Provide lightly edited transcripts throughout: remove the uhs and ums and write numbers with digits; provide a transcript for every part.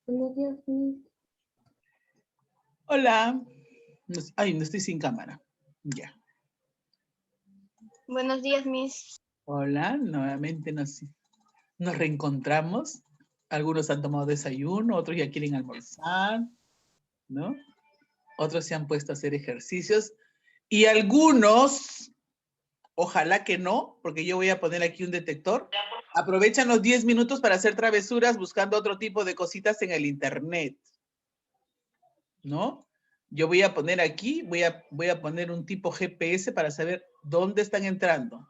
Buenos días, Miss. Hola. Ay, no estoy sin cámara. Ya. Buenos días, Miss. Hola, nuevamente nos reencontramos. Algunos han tomado desayuno, otros ya quieren almorzar, ¿no? Otros se han puesto a hacer ejercicios. Y algunos, ojalá que no, porque yo voy a poner aquí un detector, aprovechan los 10 minutos para hacer travesuras buscando otro tipo de cositas en el internet, ¿no? Yo voy a poner aquí, voy a poner un tipo GPS para saber dónde están entrando.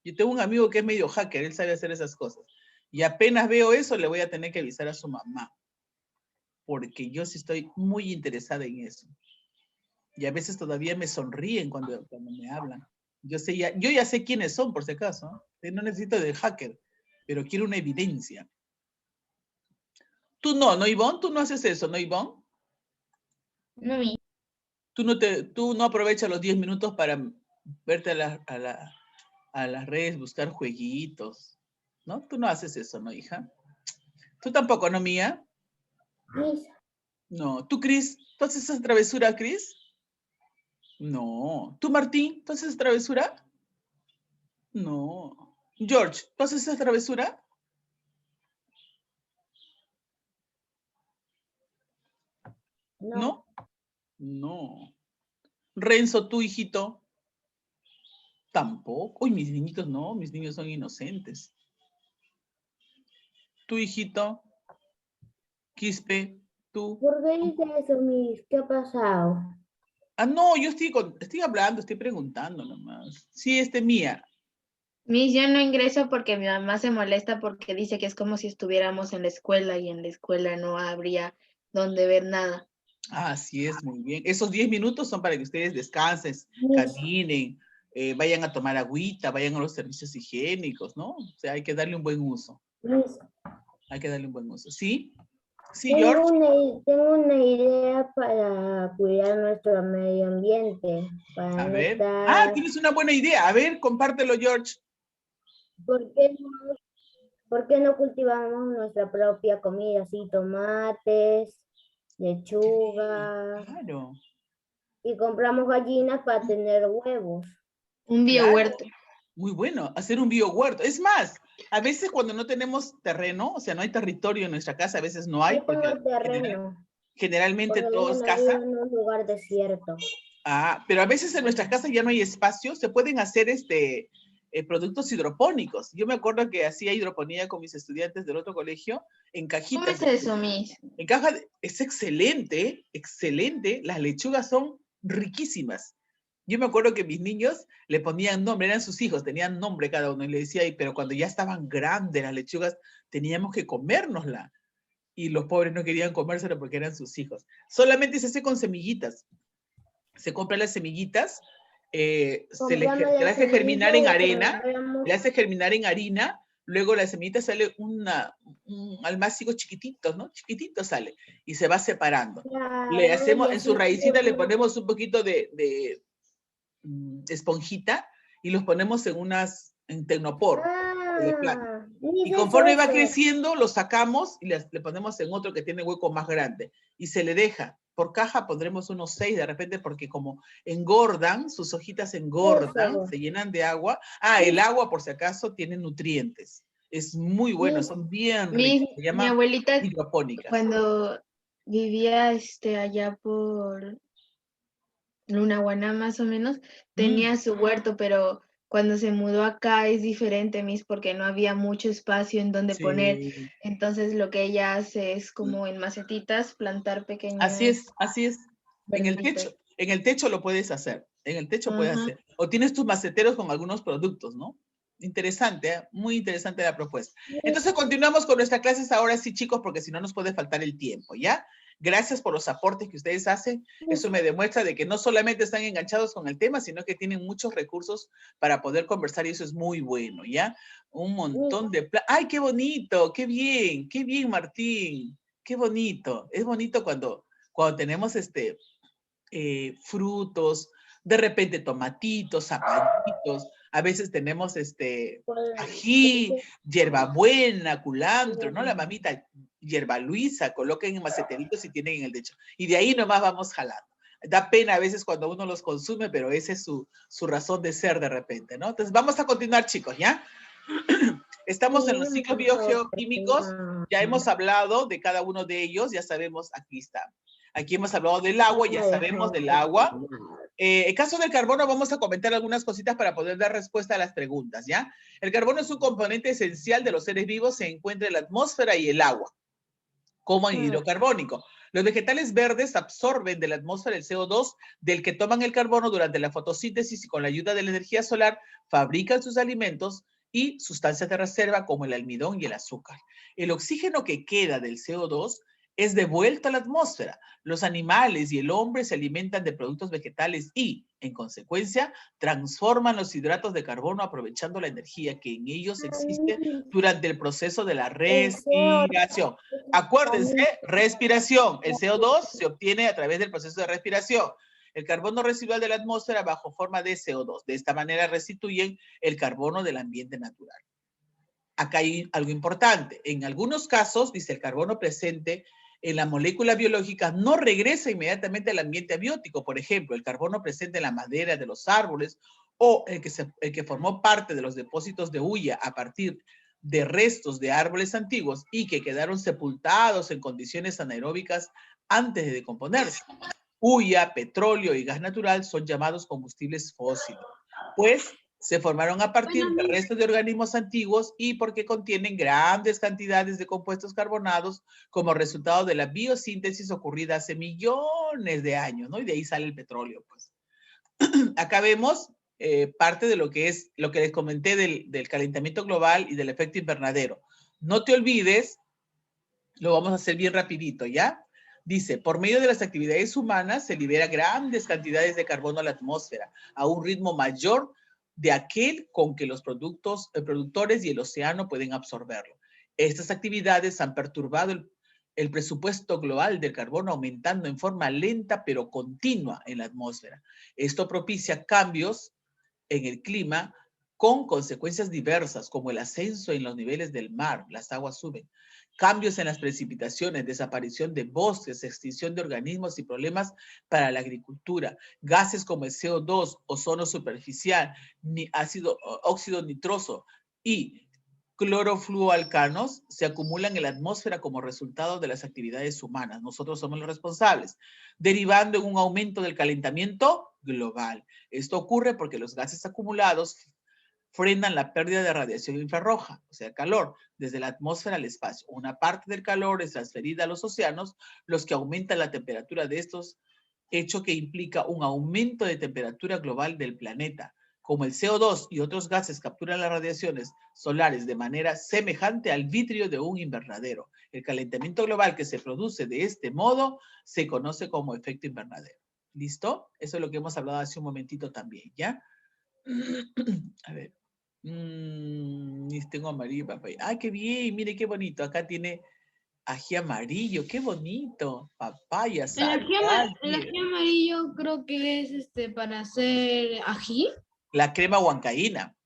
Yo tengo un amigo que es medio hacker, él sabe hacer esas cosas. Y apenas veo eso, le voy a tener que avisar a su mamá. Porque yo sí estoy muy interesada en eso. Y a veces todavía me sonríen cuando me hablan. Yo ya sé quiénes son, por si acaso. No necesito de hacker, pero quiero una evidencia. Tú no, Ivonne? Tú no haces eso, ¿no, Ivonne? No, Miss. Tú no aprovechas los 10 minutos para verte a las redes, buscar jueguitos, ¿no? Tú no haces eso, ¿no, hija? Tú tampoco, ¿no, Mía? Miss, No. ¿Tú, Cris? ¿Tú haces esa travesura, Cris? No. ¿Tú, Martín? ¿Tú haces esa travesura? No. George, ¿tú haces esa travesura? no. ¿No? No. Renzo, ¿tú, hijito? Tampoco. Uy, mis niñitos no, mis niños son inocentes. ¿Tú, hijito? Quispe, ¿tú? ¿Por qué dice eso, Miss? ¿Qué ha pasado? Ah, no, yo estoy hablando, estoy preguntando nomás. Sí, Mía. Miss, yo no ingreso porque mi mamá se molesta porque dice que es como si estuviéramos en la escuela y en la escuela no habría donde ver nada. Así es, muy bien. Esos 10 minutos son para que ustedes descansen, Miss, caminen, vayan a tomar agüita, vayan a los servicios higiénicos, ¿no? O sea, hay que darle un buen uso. Miss, Hay que darle un buen uso. ¿Sí? ¿Sí, tengo George? tengo una idea para cuidar nuestro medio ambiente, para A no ver. Ah, estar... tienes una buena idea. A ver, compártelo, George. ¿Por qué por qué no cultivamos nuestra propia comida? Así, tomates, Sí, lechuga, claro, y compramos gallinas para tener huevos. Un claro. biohuerto. Muy bueno, hacer un biohuerto. Es más, a veces cuando no tenemos terreno, o sea, no hay territorio en nuestra casa, a veces no hay, Yo porque tengo terreno, generalmente porque todo vivo es casa. en un lugar desierto. Ah, pero a veces en nuestras casas ya no hay espacio, se pueden hacer productos hidropónicos. Yo me acuerdo que hacía hidroponía con mis estudiantes del otro colegio en ¿Cómo cajitas. es eso, Miss? En caja, es excelente, excelente. Las lechugas son riquísimas. Yo me acuerdo que mis niños le ponían nombre, eran sus hijos, tenían nombre cada uno, y le decía, pero cuando ya estaban grandes las lechugas, teníamos que comérnosla. Y los pobres no querían comérsela porque eran sus hijos. Solamente se hace con semillitas. Se compran las semillitas, Compramos se le la hace germinar semillita en y arena, sembramos. le hace germinar en harina, luego la semillita sale almácigo chiquitito, ¿no? Chiquitito sale, y se va separando. Le Claro, y hacemos, en su así raicita le podemos. ponemos un poquito de esponjita y los ponemos en tecnopor, de plano. Ni Y sé eso, conforme va eso. creciendo, lo sacamos y le ponemos en otro que tiene hueco más grande. Y se le deja. Por caja pondremos unos 6 de repente, porque como engordan, sus hojitas engordan, Eso. se llenan de agua. Ah, el agua, por si acaso, tiene nutrientes. Es muy bueno, Mis, son bien Mi, ricas. Se mi llama abuelita hidropónicas. cuando vivía allá por Lunahuaná más o menos, tenía Mm, su huerto, pero cuando se mudó acá es diferente, Miss, porque no había mucho espacio en donde poner. sí. Entonces lo que ella hace es como en macetitas plantar Así pequeñas es, así es. verduritas. En el techo lo puedes hacer. En el techo puedes Ajá. hacer. O tienes tus maceteros con algunos productos, ¿no? Interesante, ¿eh? Muy interesante la propuesta. Entonces continuamos con nuestras clases ahora sí, chicos, porque si no nos puede faltar el tiempo, ¿ya? Gracias por los aportes que ustedes hacen. Eso me demuestra de que no solamente están enganchados con el tema, sino que tienen muchos recursos para poder conversar y eso es muy bueno, ¿ya? Un montón de... ¡Ay, qué bonito! Qué bien, Martín! ¡Qué bonito! Es bonito cuando tenemos frutos, de repente tomatitos, zapallitos, a veces tenemos ají, hierbabuena, culantro, ¿no? La mamita hierba luisa, coloquen en maceteritos si tienen en el techo. Y de ahí nomás vamos jalando. Da pena a veces cuando uno los consume, pero esa es su razón de ser de repente, ¿no? Entonces vamos a continuar, chicos, ¿ya? Estamos en los ciclos biogeoquímicos, ya hemos hablado de cada uno de ellos, ya sabemos, aquí está. Aquí hemos hablado del agua, ya sabemos del agua. En caso del carbono, vamos a comentar algunas cositas para poder dar respuesta a las preguntas, ¿ya? El carbono es un componente esencial de los seres vivos, se encuentra en la atmósfera y el agua, como anhídrido carbónico. Los vegetales verdes absorben de la atmósfera el CO2 del que toman el carbono durante la fotosíntesis y con la ayuda de la energía solar fabrican sus alimentos y sustancias de reserva como el almidón y el azúcar. El oxígeno que queda del CO2 es devuelto a la atmósfera. Los animales y el hombre se alimentan de productos vegetales y, en consecuencia, transforman los hidratos de carbono aprovechando la energía que en ellos existe durante el proceso de la respiración. Acuérdense, respiración. El CO2 se obtiene a través del proceso de respiración. El carbono residual de la atmósfera bajo forma de CO2. De esta manera restituyen el carbono del ambiente natural. Acá hay algo importante. En algunos casos, dice, el carbono presente en la molécula biológica no regresa inmediatamente al ambiente abiótico. Por ejemplo, el carbono presente en la madera de los árboles o el que formó parte de los depósitos de hulla a partir de restos de árboles antiguos y que quedaron sepultados en condiciones anaeróbicas antes de decomponerse. Hulla, petróleo y gas natural son llamados combustibles fósiles, pues se formaron a partir de restos de organismos antiguos y porque contienen grandes cantidades de compuestos carbonados como resultado de la biosíntesis ocurrida hace millones de años, ¿no? Y de ahí sale el petróleo, pues. Acá vemos parte de lo que les comenté del calentamiento global y del efecto invernadero. No te olvides, lo vamos a hacer bien rapidito, ¿ya? Dice, por medio de las actividades humanas se libera grandes cantidades de carbono a la atmósfera a un ritmo mayor de aquel con que los productores y el océano pueden absorberlo. Estas actividades han perturbado el presupuesto global del carbono, aumentando en forma lenta pero continua en la atmósfera. Esto propicia cambios en el clima con consecuencias diversas, como el ascenso en los niveles del mar, las aguas suben, cambios en las precipitaciones, desaparición de bosques, extinción de organismos y problemas para la agricultura, gases como el CO2, ozono superficial, óxido nitroso y clorofluoalcanos se acumulan en la atmósfera como resultado de las actividades humanas. Nosotros somos los responsables, derivando en un aumento del calentamiento global. Esto ocurre porque los gases acumulados frenan la pérdida de radiación infrarroja, o sea, calor, desde la atmósfera al espacio. Una parte del calor es transferida a los océanos, los que aumentan la temperatura de estos, hecho que implica un aumento de temperatura global del planeta. Como el CO2 y otros gases capturan las radiaciones solares de manera semejante al vidrio de un invernadero. El calentamiento global que se produce de este modo se conoce como efecto invernadero. ¿Listo? Eso es lo que hemos hablado hace un momentito también, ¿ya? A ver. Tengo amarillo y papaya. ¡Ay, qué bien! Mire qué bonito. Acá tiene ají amarillo. ¡Qué bonito! Papaya, sal. El ají amarillo creo que es para hacer ají. La crema huancaína.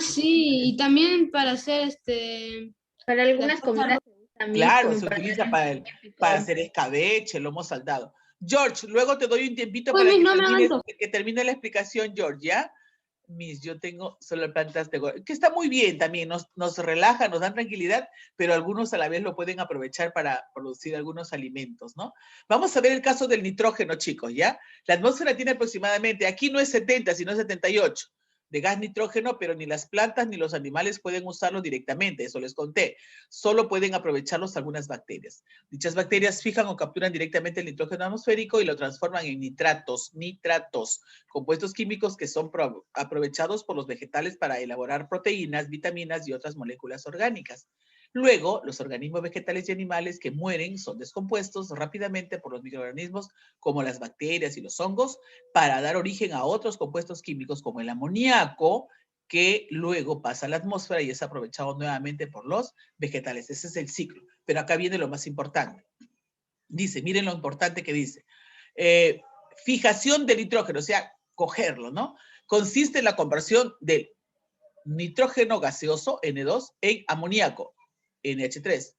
Sí, y también para hacer Para algunas comidas también. Claro, se utiliza para hacer escabeche, lomo saltado. George, luego te doy un tiempito para que termine la explicación, George, ¿ya? Yo tengo solo plantas de... que está muy bien también, nos relaja, nos dan tranquilidad, pero algunos a la vez lo pueden aprovechar para producir algunos alimentos, ¿no? Vamos a ver el caso del nitrógeno, chicos, ¿ya? La atmósfera tiene aproximadamente, aquí no es 70, sino 78 de gas nitrógeno, pero ni las plantas ni los animales pueden usarlo directamente, eso les conté. Solo pueden aprovecharlos algunas bacterias. Dichas bacterias fijan o capturan directamente el nitrógeno atmosférico y lo transforman en nitratos, compuestos químicos que son aprovechados por los vegetales para elaborar proteínas, vitaminas y otras moléculas orgánicas. Luego, los organismos vegetales y animales que mueren son descompuestos rápidamente por los microorganismos como las bacterias y los hongos para dar origen a otros compuestos químicos como el amoníaco, que luego pasa a la atmósfera y es aprovechado nuevamente por los vegetales. Ese es el ciclo. Pero acá viene lo más importante. Dice, miren lo importante que dice. Fijación del nitrógeno, o sea, cogerlo, ¿no? Consiste en la conversión del nitrógeno gaseoso, N2, en amoníaco, NH3.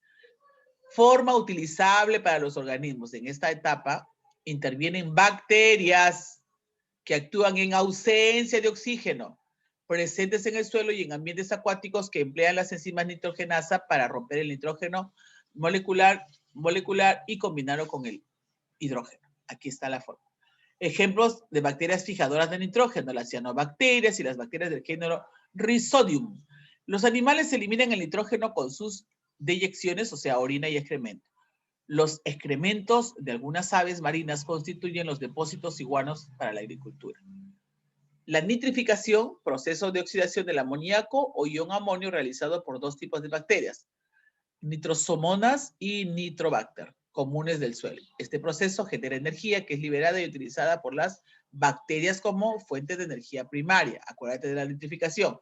Forma utilizable para los organismos. En esta etapa intervienen bacterias que actúan en ausencia de oxígeno, presentes en el suelo y en ambientes acuáticos que emplean las enzimas nitrogenasa para romper el nitrógeno molecular y combinarlo con el hidrógeno. Aquí está la forma. Ejemplos de bacterias fijadoras de nitrógeno, las cianobacterias y las bacterias del género Rhizodium. Los animales eliminan el nitrógeno con sus deyecciones, o sea, orina y excremento. Los excrementos de algunas aves marinas constituyen los depósitos iguanos para la agricultura. La nitrificación, proceso de oxidación del amoníaco o ion amonio realizado por dos tipos de bacterias, nitrosomonas y nitrobacter, comunes del suelo. Este proceso genera energía que es liberada y utilizada por las bacterias como fuente de energía primaria. Acuérdate de la nitrificación.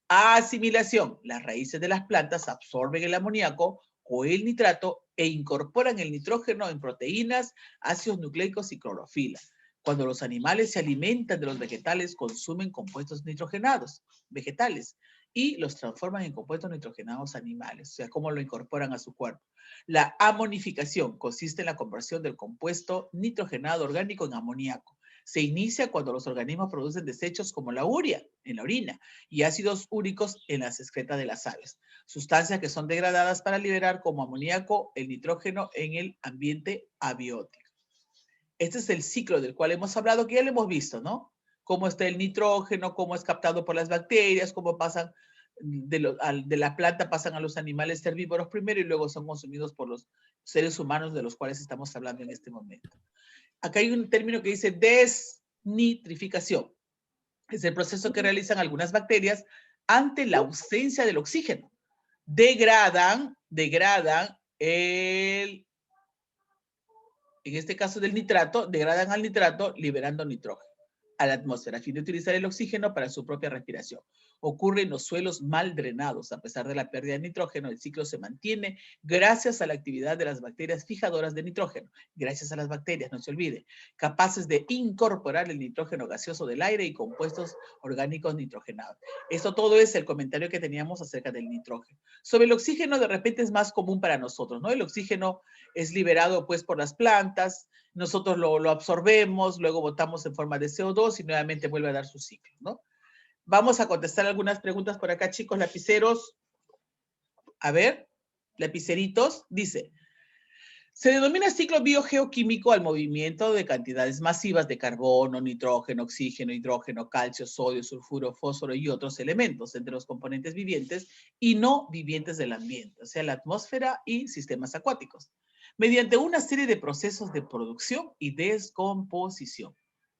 Asimilación. Las raíces de las plantas absorben el amoníaco o el nitrato e incorporan el nitrógeno en proteínas, ácidos nucleicos y clorofila. Cuando los animales se alimentan de los vegetales, consumen compuestos nitrogenados vegetales y los transforman en compuestos nitrogenados animales, o sea, cómo lo incorporan a su cuerpo. La amonificación consiste en la conversión del compuesto nitrogenado orgánico en amoníaco. Se inicia cuando los organismos producen desechos como la urea en la orina y ácidos úricos en las excretas de las aves, sustancias que son degradadas para liberar como amoníaco el nitrógeno en el ambiente abiótico. Este es el ciclo del cual hemos hablado, que ya lo hemos visto, ¿no? Cómo está el nitrógeno, cómo es captado por las bacterias, cómo pasan de la planta, pasan a los animales herbívoros primero y luego son consumidos por los seres humanos de los cuales estamos hablando en este momento. Acá hay un término que dice desnitrificación. Es el proceso que realizan algunas bacterias ante la ausencia del oxígeno. Degradan en este caso del nitrato, degradan al nitrato liberando nitrógeno a la atmósfera a fin de utilizar el oxígeno para su propia respiración. Ocurre en los suelos mal drenados. A pesar de la pérdida de nitrógeno, el ciclo se mantiene gracias a la actividad de las bacterias fijadoras de nitrógeno. Gracias a las bacterias, no se olvide, capaces de incorporar el nitrógeno gaseoso del aire y compuestos orgánicos nitrogenados. Esto todo es el comentario que teníamos acerca del nitrógeno. Sobre el oxígeno, de repente es más común para nosotros, ¿no? El oxígeno es liberado pues por las plantas, nosotros lo absorbemos, luego botamos en forma de CO2 y nuevamente vuelve a dar su ciclo, ¿no? Vamos a contestar algunas preguntas por acá, chicos, lapiceros. A ver, lapiceritos. Dice, se denomina ciclo biogeoquímico al movimiento de cantidades masivas de carbono, nitrógeno, oxígeno, hidrógeno, calcio, sodio, sulfuro, fósforo y otros elementos entre los componentes vivientes y no vivientes del ambiente, o sea, la atmósfera y sistemas acuáticos, mediante una serie de procesos de producción y descomposición.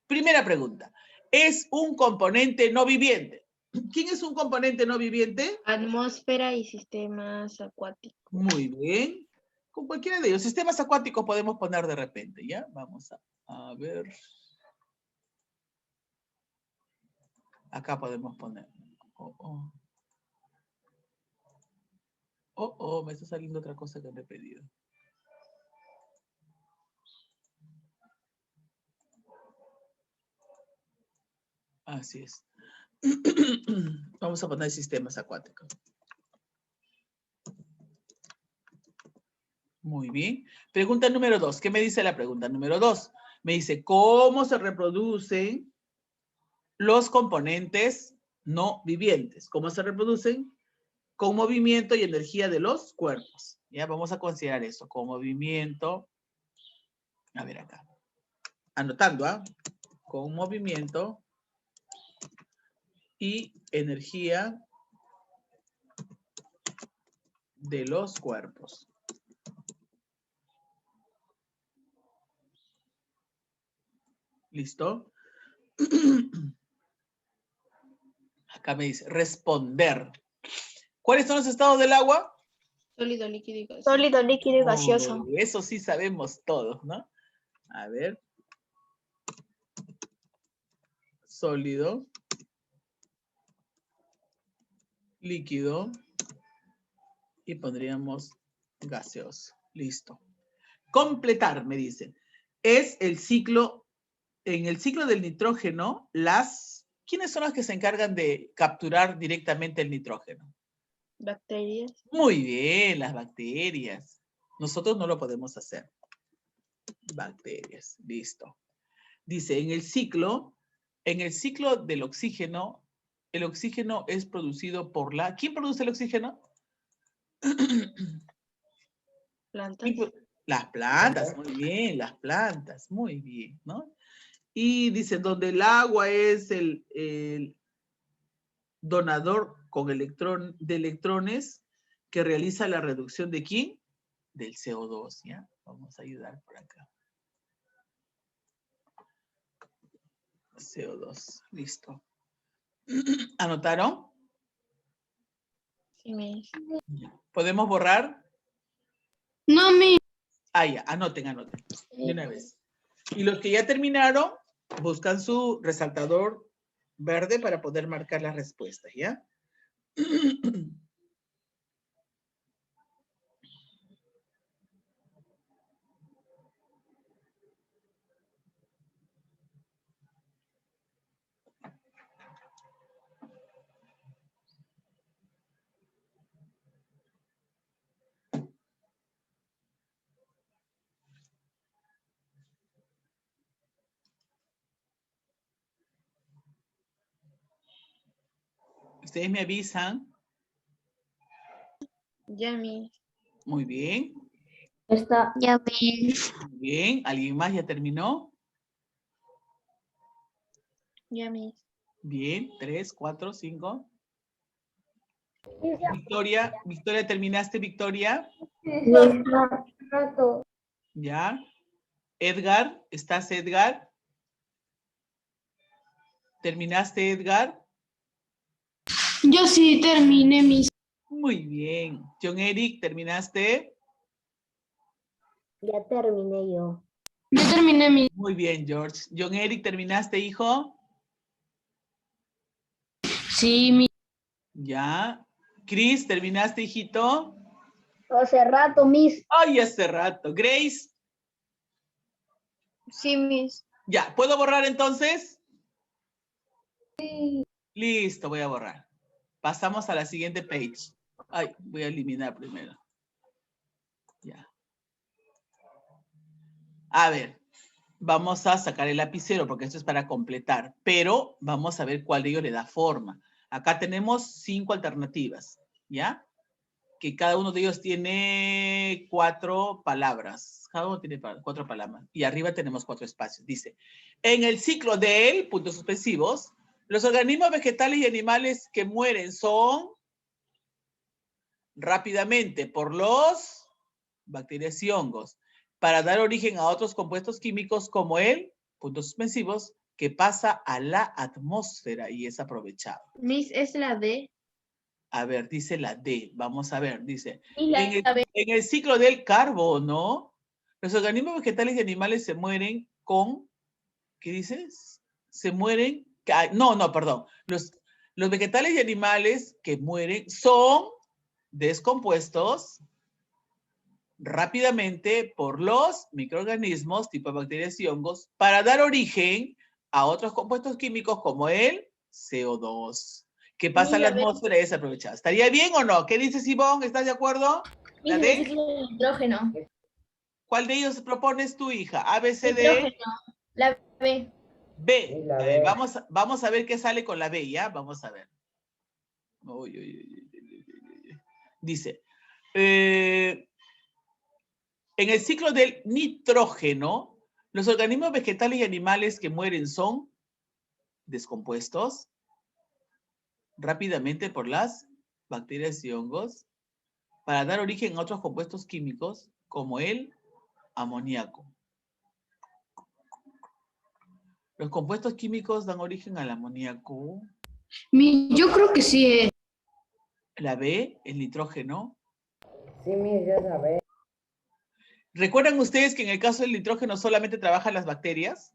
Primera pregunta. ¿Es un componente no viviente? ¿Quién es un componente no viviente? Atmósfera y sistemas acuáticos. Muy bien. Con cualquiera de ellos. Sistemas acuáticos podemos poner de repente, ¿ya? Vamos a ver. Acá podemos poner. Me está saliendo otra cosa que me he pedido. Así es. Vamos a poner sistemas acuáticos. Muy bien. Pregunta número 2. ¿Qué me dice la pregunta número 2? Me dice, ¿cómo se reproducen los componentes no vivientes? ¿Cómo se reproducen? Con movimiento y energía de los cuerpos. Ya vamos a considerar eso. Con movimiento. A ver acá. Anotando, ¿ah? Con movimiento y energía de los cuerpos. ¿Listo? Acá me dice, responder. ¿Cuáles son los estados del agua? Sólido, líquido y gaseoso. Sólido, líquido y gaseoso. Eso sí sabemos todos, ¿no? A ver. Sólido. Líquido. Y pondríamos gaseoso. Listo. Completar, me dicen. Es el ciclo, en el ciclo del nitrógeno, ¿quiénes son las que se encargan de capturar directamente el nitrógeno? Bacterias. Muy bien, las bacterias. Nosotros no lo podemos hacer. Bacterias, listo. Dice, en el ciclo del oxígeno, el oxígeno es producido por la... ¿Quién produce el oxígeno? Plantas. Las plantas, muy bien, las plantas, muy bien, ¿no? Y dice, donde el agua es el donador con de electrones que realiza la reducción de ¿quién? Del CO2, ¿ya? Vamos a ayudar por acá. CO2, listo. ¿Anotaron? Sí, Miss. ¿Podemos borrar? No, Miss. Ah, ya, anoten, de una vez. Y los que ya terminaron, buscan su resaltador verde para poder marcar las respuestas, ¿ya? Ustedes me avisan. Ya, Miss. Muy bien. Está. Ya, Miss. Muy bien. ¿Alguien más ya terminó? Ya, Miss. Bien. 3, 4, 5. Victoria, ¿terminaste, Victoria? Rato. Ya. Edgar, ¿estás, Edgar? ¿Terminaste, Edgar? Yo sí terminé, Miss. Muy bien. John Eric, ¿terminaste? Ya terminé yo. Yo terminé, Miss. Muy bien, George. John Eric, ¿terminaste, hijo? Sí, Miss. Ya. Chris, ¿terminaste, hijito? Hace rato, Miss. Ay, hace rato. Grace, Sí, Miss. ya. ¿Puedo borrar entonces? Sí. Listo, voy a borrar. Pasamos a la siguiente page. Ay, voy a eliminar primero. Ya. A ver, vamos a sacar el lapicero porque esto es para completar, pero vamos a ver cuál de ellos le da forma. Acá tenemos 5 alternativas, ¿ya? Que cada uno de ellos tiene 4 palabras. Cada uno tiene 4 palabras. Y arriba tenemos 4 espacios. Dice, en el ciclo de puntos suspensivos, los organismos vegetales y animales que mueren son rápidamente por los bacterias y hongos, para dar origen a otros compuestos químicos como el, puntos suspensivos, que pasa a la atmósfera y es aprovechado. Miss, es la D. A ver, dice la D. Vamos a ver, dice. Y la B. En el ciclo del carbono, los organismos vegetales y animales se mueren con, ¿qué dices? Se mueren, perdón. Los vegetales y animales que mueren son descompuestos rápidamente por los microorganismos tipo bacterias y hongos para dar origen a otros compuestos químicos como el CO2, que pasa a la atmósfera y es aprovechado. ¿Estaría bien o no? ¿Qué dices, Ivonne? ¿Estás de acuerdo? ¿La D? Nitrógeno. ¿Cuál de ellos propones tu hija? ¿A, B, C, D? Nitrógeno. La B. B. A ver, vamos a ver qué sale con la B, ¿ya? Vamos a ver. Dice, en el ciclo del nitrógeno, los organismos vegetales y animales que mueren son descompuestos rápidamente por las bacterias y hongos para dar origen a otros compuestos químicos como el amoníaco. ¿Los compuestos químicos dan origen al amoníaco? Yo creo que sí. La B, el nitrógeno. Sí, Miss, ya sabes. ¿Recuerdan ustedes que en el caso del nitrógeno solamente trabajan las bacterias?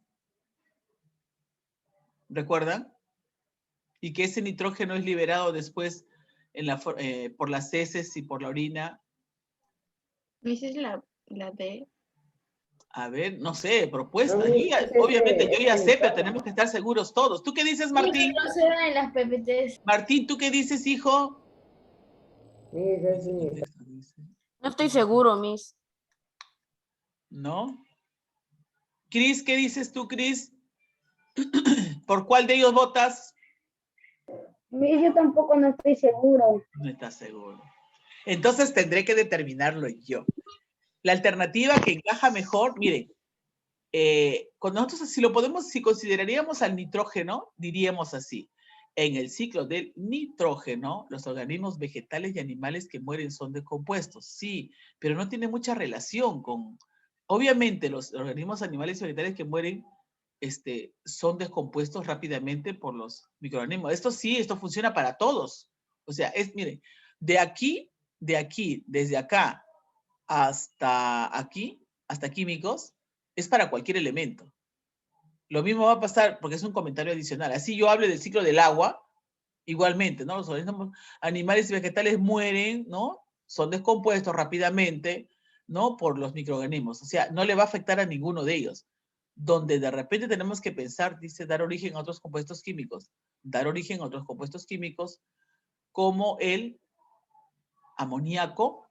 ¿Recuerdan? Y que ese nitrógeno es liberado después por las heces y por la orina. Miss, es la D. A ver, no sé, propuesta. No, Obviamente yo ya sé, pero tenemos que estar seguros todos. ¿Tú qué dices, Martín? No se dan en las PPTs. Martín, ¿tú qué dices, hijo? Miss, es Miss. No estoy seguro, Miss. ¿no? Cris, ¿qué dices tú, Cris? ¿Por cuál de ellos votas? Yo tampoco no estoy seguro. No estás seguro. Entonces tendré que determinarlo yo. La alternativa que encaja mejor, miren, con nosotros, si consideraríamos al nitrógeno, diríamos así: en el ciclo del nitrógeno, los organismos vegetales y animales que mueren son decompuestos. Sí, pero no tiene mucha relación con... Obviamente, los organismos animales y vegetales que mueren son descompuestos rápidamente por los microorganismos. Esto sí, esto funciona para todos. O sea, miren, desde acá hasta químicos, es para cualquier elemento. Lo mismo va a pasar, porque es un comentario adicional. Así yo hablo del ciclo del agua, igualmente, ¿no? Los organismos animales y vegetales mueren, ¿no? Son descompuestos rápidamente, ¿no? Por los microorganismos. O sea, no le va a afectar a ninguno de ellos. Donde de repente tenemos que pensar, dice, dar origen a otros compuestos químicos. Dar origen a otros compuestos químicos como el amoníaco,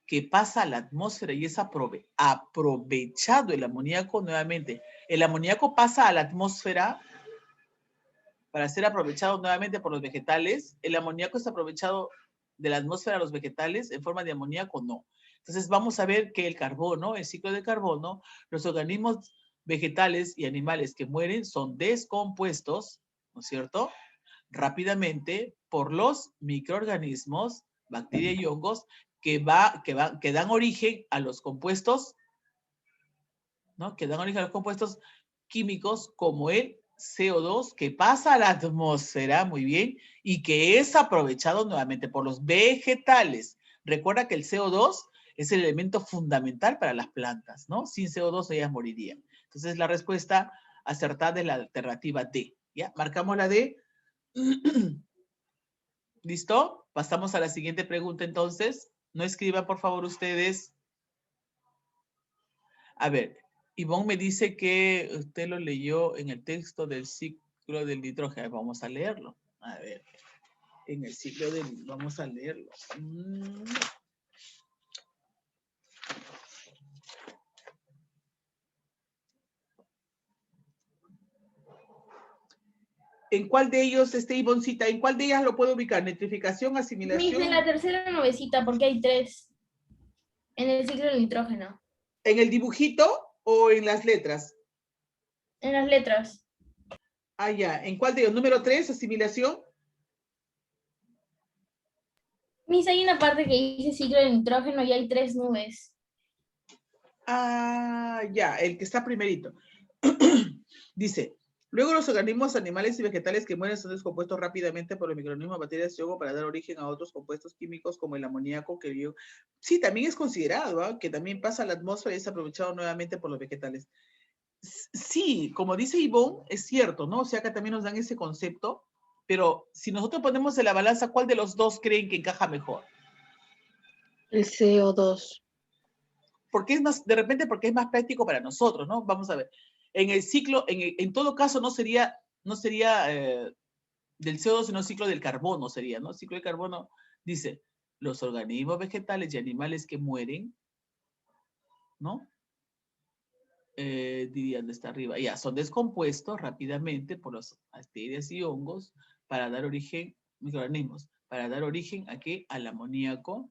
que pasa a la atmósfera y es aprovechado el amoníaco nuevamente. El amoníaco pasa a la atmósfera para ser aprovechado nuevamente por los vegetales. El amoníaco es aprovechado de la atmósfera a los vegetales en forma de amoníaco, no. Entonces vamos a ver que el carbono, el ciclo de carbono, los organismos vegetales y animales que mueren son descompuestos, ¿no es cierto?, rápidamente por los microorganismos, bacterias y hongos, que dan origen a los compuestos, ¿no? Que dan origen a los compuestos químicos como el CO2, que pasa a la atmósfera, muy bien, y que es aprovechado nuevamente por los vegetales. Recuerda que el CO2 es el elemento fundamental para las plantas, ¿no? Sin CO2 ellas morirían. Entonces la respuesta acertada es la alternativa D, ¿ya? Marcamos la D. ¿Listo? Pasamos a la siguiente pregunta entonces. No escriban, por favor, ustedes. A ver, Ivonne me dice que usted lo leyó en el texto del ciclo del nitrógeno. Vamos a leerlo. A ver, en el ciclo del... Vamos a leerlo. ¿En cuál de ellos, Ivoncita, en cuál de ellas lo puedo ubicar? ¿Nitrificación, asimilación? En la tercera novecita, porque hay 3. En el ciclo del nitrógeno. ¿En el dibujito o en las letras? En las letras. Ah, ya. ¿En cuál de ellos? ¿Número 3, asimilación? Hay una parte que dice ciclo del nitrógeno y hay 3 nubes. Ah, ya, el que está primerito. Dice, luego los organismos animales y vegetales que mueren son descompuestos rápidamente por los microorganismos, bacterias y hongos para dar origen a otros compuestos químicos como el amoníaco, que yo... Sí, también es considerado, ¿eh? Que también pasa a la atmósfera y es aprovechado nuevamente por los vegetales. Sí, como dice Ivonne, es cierto, ¿no? O sea, acá también nos dan ese concepto, pero si nosotros ponemos en la balanza, ¿cuál de los dos creen que encaja mejor? El CO2. Porque es más, de repente porque es más práctico para nosotros, ¿no? Vamos a ver. En el ciclo, en todo caso no sería del CO2, sino ciclo del carbono sería, ¿no? Ciclo de carbono dice, los organismos vegetales y animales que mueren, ¿no? Diría donde está arriba, ya, son descompuestos rápidamente por las bacterias y hongos para dar origen, microorganismos, para dar origen a qué? Al amoníaco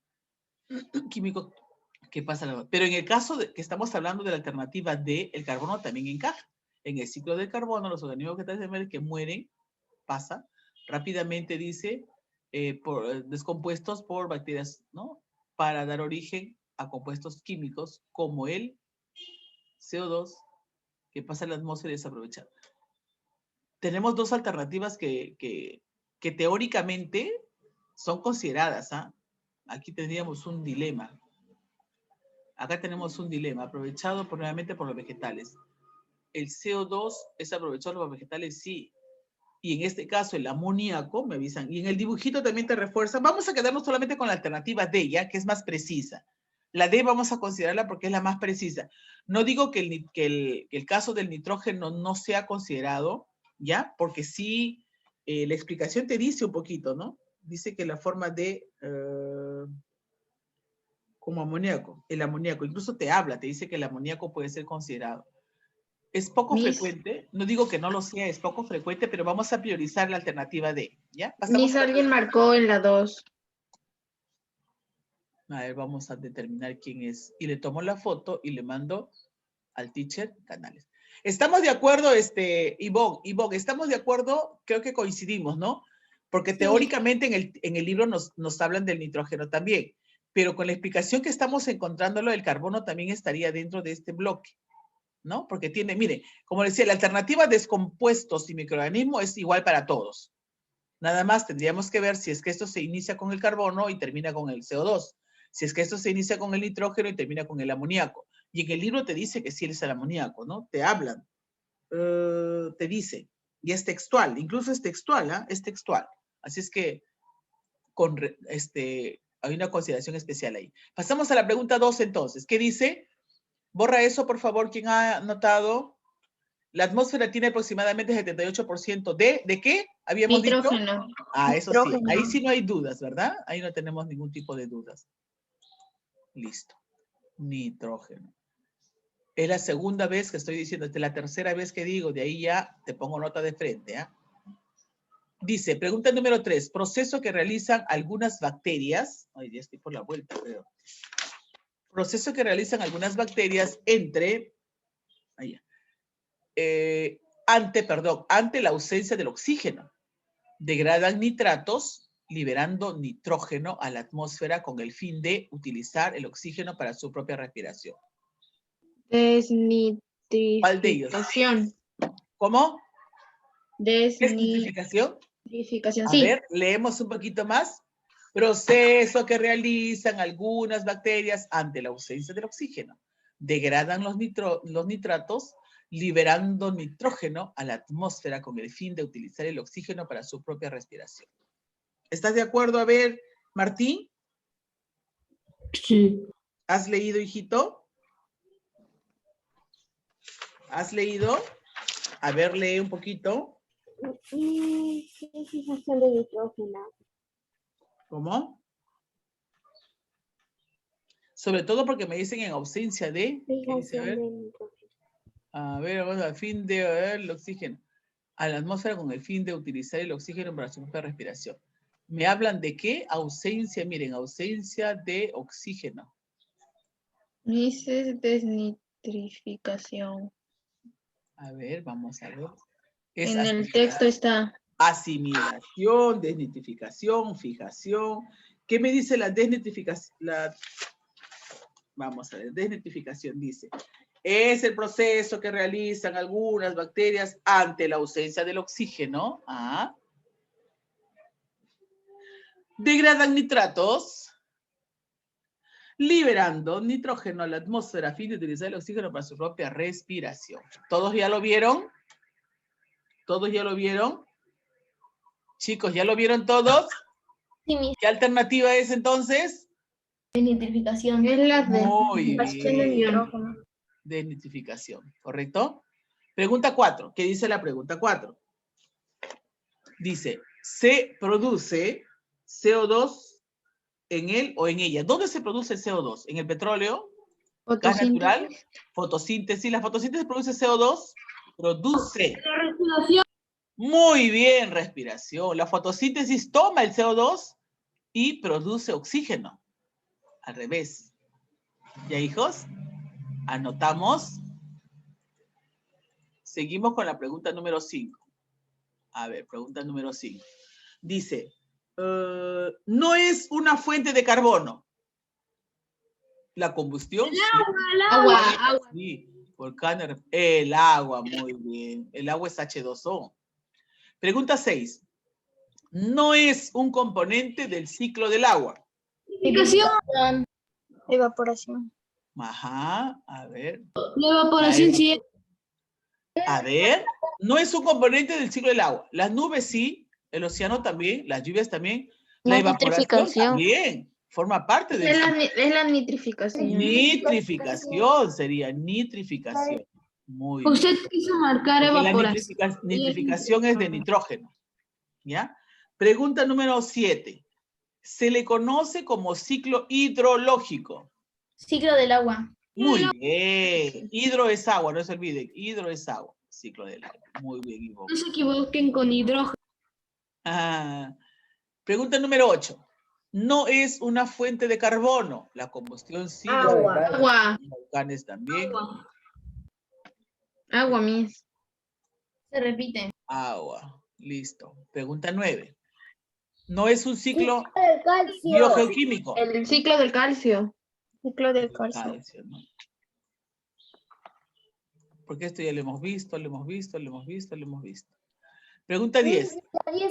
químico que pasa. Pero en el caso de que estamos hablando de la alternativa D, el carbono también encaja. En el ciclo del carbono, los organismos vegetales que mueren, pasa rápidamente, dice, descompuestos por bacterias, ¿no? Para dar origen a compuestos químicos como el CO2, que pasa en la atmósfera y es aprovechado. Tenemos dos alternativas que teóricamente son consideradas, ¿ah? Aquí tendríamos un dilema. Acá tenemos un dilema, aprovechado nuevamente por los vegetales. El CO2 es aprovechado por los vegetales, sí. Y en este caso el amoníaco, me avisan, y en el dibujito también te refuerza. Vamos a quedarnos solamente con la alternativa D, ya que es más precisa. La D vamos a considerarla porque es la más precisa. No digo que el caso del nitrógeno no sea considerado, ¿ya? Porque sí, la explicación te dice un poquito, ¿no? Dice que la forma de... Como amoníaco. El amoníaco. Incluso te habla, te dice que el amoníaco puede ser considerado. Es poco frecuente, no digo que no lo sea, es poco frecuente, pero vamos a priorizar la alternativa D, ¿ya? Pasamos a la alguien marcó en la 2. A ver, vamos a determinar quién es. Y le tomo la foto y le mando al teacher Canales. ¿Estamos de acuerdo, Ivonne, estamos de acuerdo? Creo que coincidimos, ¿no? Porque teóricamente en el libro nos hablan del nitrógeno también, pero con la explicación que estamos encontrándolo, el carbono también estaría dentro de este bloque, ¿no? Porque tiene, mire, como decía, la alternativa descompuestos y microorganismos es igual para todos. Nada más tendríamos que ver si es que esto se inicia con el carbono y termina con el CO2. Si es que esto se inicia con el nitrógeno y termina con el amoníaco. Y en el libro te dice que sí es el amoníaco, ¿no? Te hablan, te dice, y es textual, incluso es textual, ¿ah? Es textual. Así es que hay una consideración especial ahí. Pasamos a la pregunta 2 entonces. ¿Qué dice? Borra eso, por favor, quien ha anotado. La atmósfera tiene aproximadamente 78% ¿de qué? Habíamos Nitrógeno. dicho. Ah, eso sí. Ahí sí no hay dudas, ¿verdad? Ahí no tenemos ningún tipo de dudas. Listo. Nitrógeno. Es la segunda vez que estoy diciendo, esta es la tercera vez que digo, de ahí ya te pongo nota de frente, ¿ah? Dice, pregunta número 3, proceso que realizan algunas bacterias, ay, ya estoy por la vuelta, creo. Proceso que realizan algunas bacterias ante la ausencia del oxígeno. Degradan nitratos, liberando nitrógeno a la atmósfera con el fin de utilizar el oxígeno para su propia respiración. Desnitrificación. ¿Cómo? Desnitrificación. A Sí. ver, leemos un poquito más. Proceso que realizan algunas bacterias ante la ausencia del oxígeno. Degradan los nitratos, liberando nitrógeno a la atmósfera con el fin de utilizar el oxígeno para su propia respiración. ¿Estás de acuerdo? A ver, Martín. Sí. ¿Has leído, hijito? ¿Has leído? A ver, lee un poquito. Fijación de nitrógeno. ¿Cómo? Sobre todo porque me dicen en ausencia de... ¿qué dice? A ver, vamos a fin de el oxígeno. A la atmósfera con el fin de utilizar el oxígeno para su propia respiración. ¿Me hablan de qué? Ausencia, miren, ausencia de oxígeno. Dice desnitrificación. A ver, vamos a ver. En el texto está. Asimilación, desnitrificación, fijación. ¿Qué me dice la desnitrificación? Vamos a ver, desnitrificación dice. Es el proceso que realizan algunas bacterias ante la ausencia del oxígeno. ¿Ah? Degradan nitratos, liberando nitrógeno a la atmósfera a fin de utilizar el oxígeno para su propia respiración. ¿Todos ya lo vieron? ¿Todos ya lo vieron? Chicos, ¿ya lo vieron todos? Sí, mi ¿Qué alternativa es entonces? desnitrificación. Es la Muy desnitrificación. bien. Desnitrificación, ¿correcto? Pregunta 4. ¿Qué dice la pregunta 4? Dice, se produce CO2 en él o en ella. ¿Dónde se produce el CO2? ¿En el petróleo? ¿Gas natural? Fotosíntesis. ¿La fotosíntesis produce CO2? Produce. Muy bien, respiración. La fotosíntesis toma el CO2 y produce oxígeno. Al revés. ¿Ya, hijos? Anotamos. Seguimos con la pregunta número 5. A ver, pregunta número 5. Dice, no es una fuente de carbono. La combustión. Agua. Sí, volcán, el agua, muy bien. El agua es H2O. Pregunta 6. No es un componente del ciclo del agua. Evaporación. Ajá, a ver. La evaporación sí. A ver, no es un componente del ciclo del agua. Las nubes sí, el océano también, las lluvias también. La evaporación también forma parte del ciclo. Es la nitrificación. Nitrificación sería, nitrificación. Muy bien. Usted quiso marcar Porque la evaporación. nitrificación es de nitrógeno. ¿Ya? Pregunta número 7. Se le conoce como ciclo hidrológico. Ciclo del agua. Muy bien. Hidro es agua, no se olviden. Hidro es agua. Ciclo del agua. Muy bien, Ivonne. No se equivoquen con hidrógeno. Ah, pregunta número 8. No es una fuente de carbono. La combustión sí. Agua. Agua. Los volcanes también. Agua, Miss. Se repite. Agua. Listo. Pregunta 9. No es un ciclo El calcio. biogeoquímico. El ciclo del calcio. Ciclo del Calcio, ¿no? Porque esto ya lo hemos visto, lo hemos visto, lo hemos visto, lo hemos visto. Pregunta 10.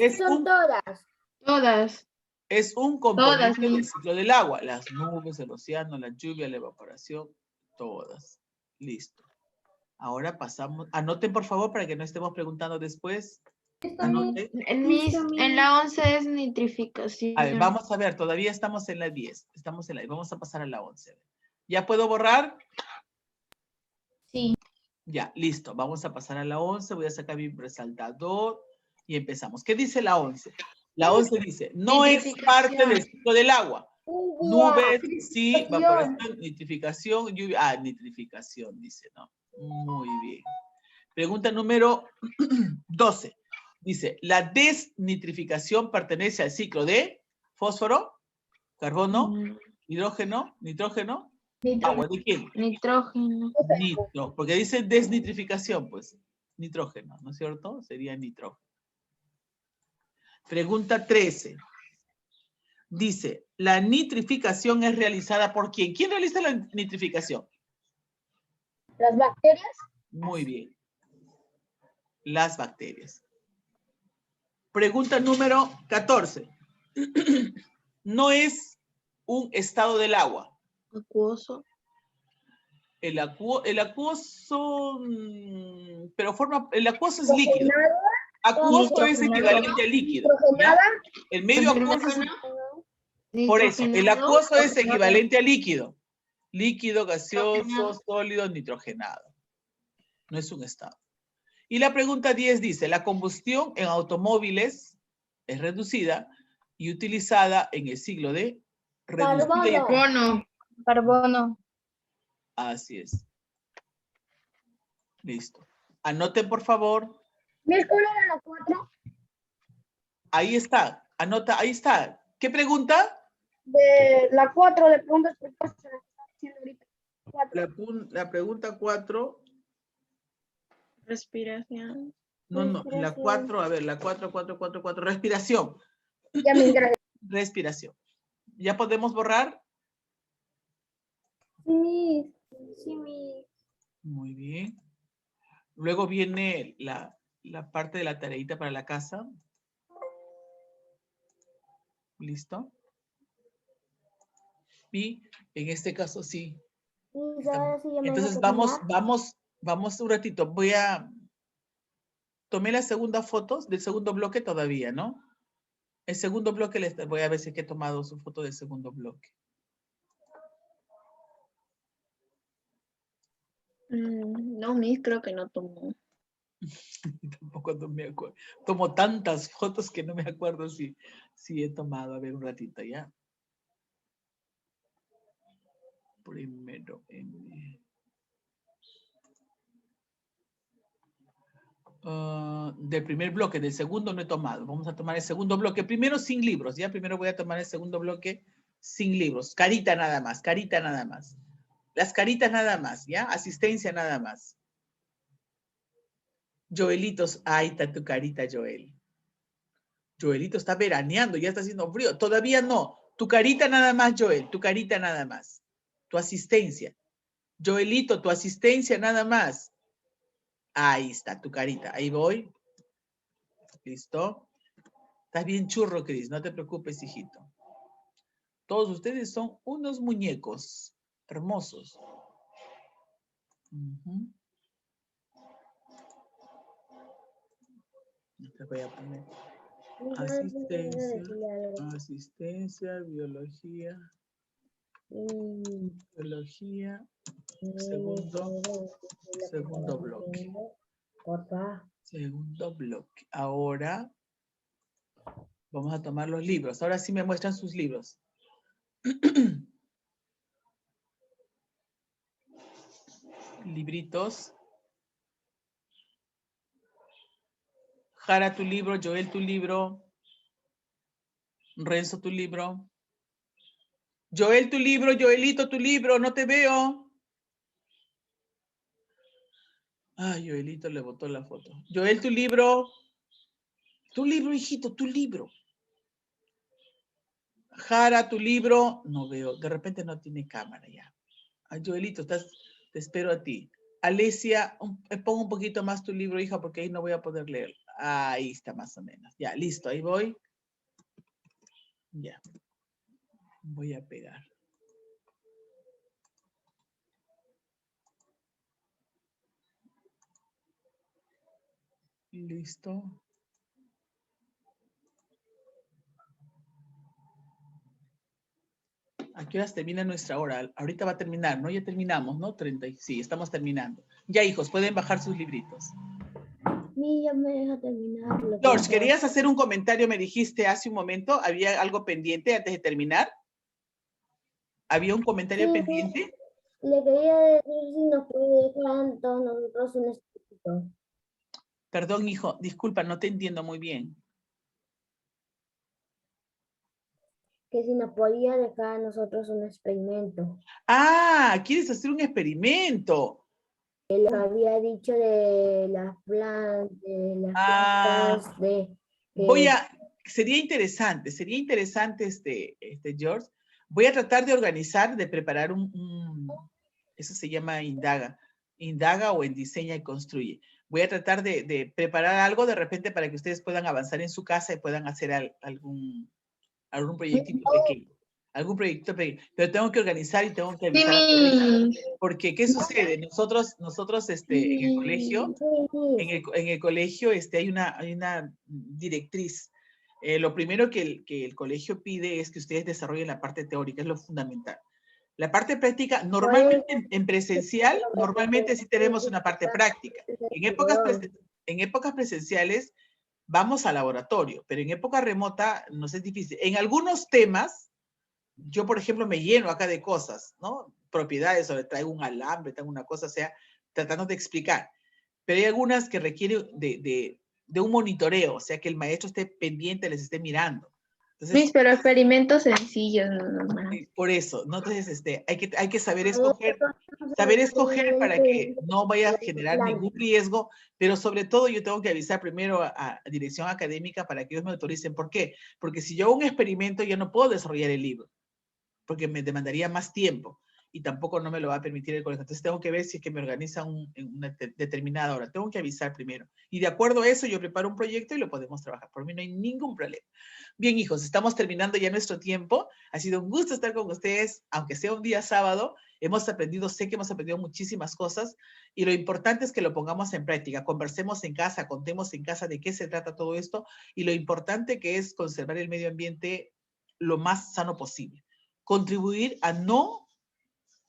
Es Son un, todas. Todas. es un Todas, componente del Miss. ciclo del agua. Las nubes, el océano, la lluvia, la evaporación, todas. Listo. Ahora pasamos. Anoten, por favor, para que no estemos preguntando después. Anoten. En la 11 es nitrificación. A ver, vamos a ver. Todavía estamos en la 10. Estamos en la 10. Vamos a pasar a la 11. ¿Ya puedo borrar? Sí. Ya, listo. Vamos a pasar a la 11. Voy a sacar mi resaltador y empezamos. ¿Qué dice la 11? La 11 dice, no es parte del ciclo del agua. Nubes, sí, evaporación, nitrificación, lluvia. Ah, nitrificación, dice, ¿no? Muy bien. Pregunta número 12. Dice, la desnitrificación pertenece al ciclo de fósforo, carbono, hidrógeno, nitrógeno, agua. ¿De quién? Nitrógeno. Nitro, porque dice desnitrificación, pues, nitrógeno, ¿no es cierto? Sería nitrógeno. Pregunta 13. Dice, la nitrificación es realizada por ¿quién? ¿Quién realiza la nitrificación? Las bacterias. Muy bien. Las bacterias. Pregunta número 14. No es un estado del agua. Acuoso. El acuoso, pero el acuoso es líquido. Acuoso es equivalente a líquido. ¿Ya? El medio acuoso es, por eso, el acuoso es equivalente a líquido. Líquido, gaseoso, sólido, nitrogenado. No es un estado. Y la pregunta 10 dice, la combustión en automóviles es reducida y utilizada en el ciclo de reducida y Carbono. Carbono. así es. Listo. Anoten, por favor. ¿Mi escuela era la 4? Ahí está. Anota, ahí está. ¿Qué pregunta? De la 4 de preguntas propuestas se la está haciendo ahorita. 4. La pregunta 4. Respiración. No, la 4, a ver, la 4. Respiración. Ya me gracias. Respiración. ¿Ya podemos borrar? Sí, sí, Muy bien. Luego viene la parte de la tareita para la casa. ¿Listo? Y en este caso sí. Entonces vamos un ratito. Tomé las segundas fotos del segundo bloque todavía, ¿no? El segundo bloque, voy a ver si he tomado su foto del segundo bloque. No, Miss, creo que no tomó. Tampoco no me acuerdo. Tomo tantas fotos que no me acuerdo si he tomado. A ver, un ratito, ¿ya? Primero del primer bloque, del segundo no he tomado. Vamos a tomar el segundo bloque. Primero sin libros, ¿ya? Primero voy a tomar el segundo bloque sin libros. Carita nada más, carita nada más. Las caritas nada más, ¿ya? Asistencia nada más. Joelitos, ahí está tu carita, Joel. Joelito está veraneando, ya está haciendo frío. Todavía no. Tu carita nada más, Joel. Tu carita nada más. Tu asistencia. Joelito, tu asistencia nada más. Ahí está, tu carita. Ahí voy. ¿Listo? Estás bien churro, Cris. No te preocupes, hijito. Todos ustedes son unos muñecos hermosos. Te voy a poner asistencia, biología, segundo bloque. Segundo bloque. Ahora vamos a tomar los libros. Ahora sí me muestran sus libros. Libritos. Jara, tu libro. Joel, tu libro. Renzo, tu libro. Joel, tu libro. Joelito, tu libro. No te veo. Ay, Joelito le botó la foto. Joel, tu libro. Tu libro, hijito, tu libro. Jara, tu libro. No veo. De repente no tiene cámara ya. Ay, Joelito, te espero a ti. Alesia, pon un poquito más tu libro, hija, porque ahí no voy a poder leer. Ahí está más o menos. Ya, listo, ahí voy. Ya. Voy a pegar. Listo. ¿A qué horas termina nuestra hora? Ahorita va a terminar, ¿no? Ya terminamos, ¿no? 30. Sí, estamos terminando. Ya, hijos, pueden bajar sus libritos. Ya me deja terminar. George, ¿querías hacer un comentario? Me dijiste hace un momento. ¿Había algo pendiente antes de terminar? ¿Había un comentario pendiente? Le quería decir si nos puede dejar todos nosotros un escrito. Perdón, hijo. Disculpa, no te entiendo muy bien. Que si nos podía dejar a nosotros un experimento. Ah, ¿quieres hacer un experimento? Él había dicho de las plantas, Sería interesante, George. Voy a tratar de organizar, de preparar eso se llama indaga o en diseña y construye. Voy a tratar de preparar algo de repente para que ustedes puedan avanzar en su casa y puedan hacer algún proyectito pequeño. Pero tengo que organizar y tengo que avisar al colegio. Porque, ¿qué sucede? Nosotros en el colegio, hay una directriz. Lo primero que el colegio pide es que ustedes desarrollen la parte teórica, es lo fundamental. La parte práctica, normalmente en presencial, normalmente sí tenemos una parte práctica. En épocas presenciales vamos al laboratorio, pero en época remota nos es difícil. En algunos temas, yo, por ejemplo, me lleno acá de cosas, ¿no? Propiedades, o traigo un alambre, traigo una cosa, o sea, tratando de explicar. Pero hay algunas que requieren de un monitoreo, o sea, que el maestro esté pendiente, les esté mirando. Entonces, pero experimentos sencillos, nomás. Por eso, ¿no? Entonces, hay que saber escoger para que no vaya a generar ningún riesgo, pero sobre todo yo tengo que avisar primero a dirección académica para que ellos me autoricen. ¿Por qué? Porque si yo hago un experimento, yo no puedo desarrollar el libro, porque me demandaría más tiempo y tampoco no me lo va a permitir el colegio. Entonces tengo que ver si es que me organizan en una determinada hora. Tengo que avisar primero. Y de acuerdo a eso, yo preparo un proyecto y lo podemos trabajar. Por mí no hay ningún problema. Bien, hijos, estamos terminando ya nuestro tiempo. Ha sido un gusto estar con ustedes, aunque sea un día sábado. Sé que hemos aprendido muchísimas cosas y lo importante es que lo pongamos en práctica. Conversemos en casa, contemos en casa de qué se trata todo esto y lo importante que es conservar el medio ambiente lo más sano posible. Contribuir a no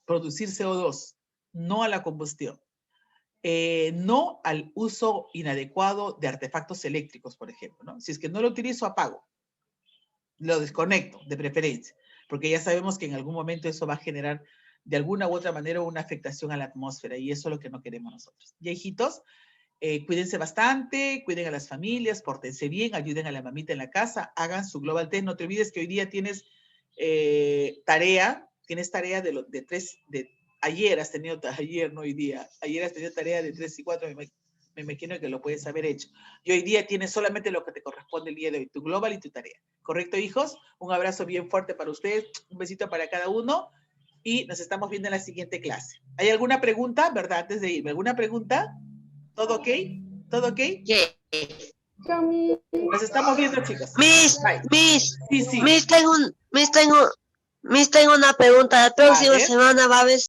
producir CO2, no a la combustión, no al uso inadecuado de artefactos eléctricos, por ejemplo, ¿no? Si es que no lo utilizo, apago, lo desconecto de preferencia, porque ya sabemos que en algún momento eso va a generar de alguna u otra manera una afectación a la atmósfera y eso es lo que no queremos nosotros. Y hijitos, cuídense bastante, cuiden a las familias, pórtense bien, ayuden a la mamita en la casa, hagan su Global Test. No te olvides que hoy día tienes tarea ayer has tenido, ayer no hoy día, ayer has tenido tarea de 3 y 4, me imagino que lo puedes haber hecho. Y hoy día tienes solamente lo que te corresponde el día de hoy, tu Global y tu tarea. ¿Correcto, hijos? Un abrazo bien fuerte para ustedes, un besito para cada uno y nos estamos viendo en la siguiente clase. ¿Hay alguna pregunta, verdad, antes de irme? ¿Alguna pregunta? ¿Todo ok? ¿Todo ok? Yes. Nos estamos viendo, chicos. Miss, tengo una pregunta. La próxima semana va a haber